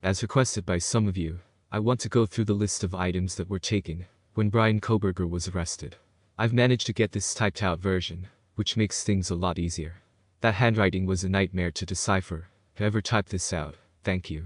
As requested by some of you, I want to go through the list of items that were taken when Bryan Kohberger was arrested. I've managed to get this typed out version, which makes things a lot easier. That handwriting was a nightmare to decipher. Whoever typed this out, thank you.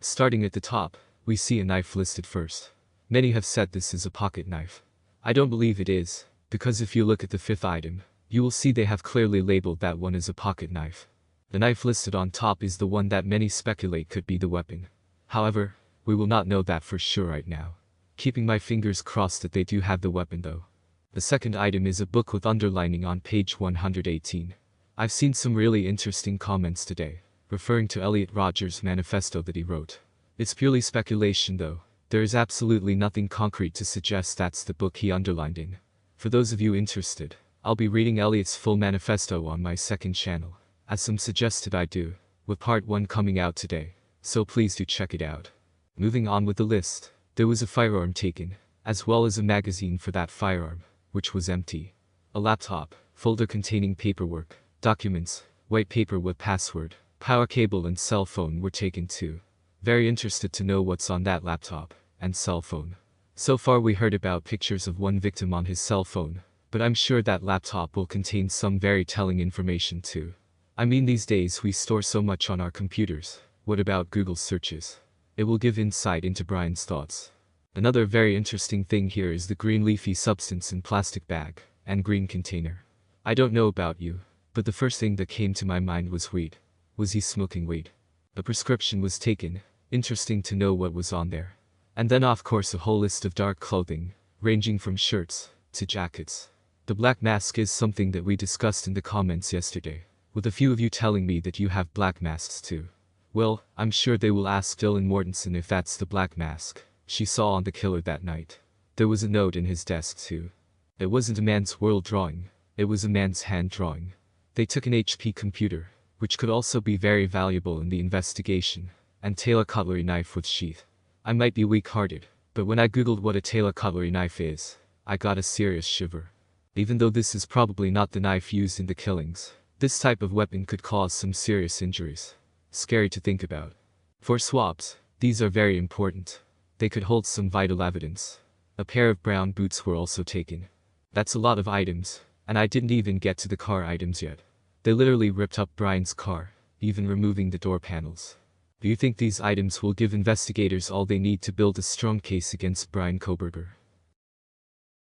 Starting at the top, we see a knife listed first. Many have said this is a pocket knife. I don't believe it is, because if you look at the fifth item, you will see they have clearly labeled that one as a pocket knife. The knife listed on top is the one that many speculate could be the weapon. However, we will not know that for sure right now. Keeping my fingers crossed that they do have the weapon though. The second item is a book with underlining on page 118. I've seen some really interesting comments today, referring to Elliot Rodger's manifesto that he wrote. It's purely speculation though. There is absolutely nothing concrete to suggest that's the book he underlined in. For those of you interested, I'll be reading Elliot's full manifesto on my second channel, as some suggested I do, with part 1 coming out today, so please do check it out. Moving on with the list, there was a firearm taken, as well as a magazine for that firearm, which was empty. A laptop, folder containing paperwork, documents, white paper with password, power cable and cell phone were taken too. Very interested to know what's on that laptop and cell phone. So far we heard about pictures of one victim on his cell phone, but I'm sure that laptop will contain some very telling information too. I mean, these days we store so much on our computers. What about Google searches? It will give insight into Bryan's thoughts. Another very interesting thing here is the green leafy substance in plastic bag and green container. I don't know about you, but the first thing that came to my mind was weed. Was he smoking weed? A prescription was taken. Interesting to know what was on there. And then of course a whole list of dark clothing, ranging from shirts to jackets. The black mask is something that we discussed in the comments yesterday, with a few of you telling me that you have black masks too. Well, I'm sure they will ask Dylan Mortensen if that's the black mask she saw on the killer that night. There was a note in his desk too. It wasn't a man's world drawing, it was a man's hand drawing. They took an HP computer, which could also be very valuable in the investigation, and tailor cutlery knife with sheath. I might be weak-hearted, but when I googled what a tailor cutlery knife is, I got a serious shiver. Even though this is probably not the knife used in the killings, this type of weapon could cause some serious injuries. Scary to think about. For swabs, these are very important. They could hold some vital evidence. A pair of brown boots were also taken. That's a lot of items, and I didn't even get to the car items yet. They literally ripped up Bryan's car, even removing the door panels. Do you think these items will give investigators all they need to build a strong case against Bryan Kohberger?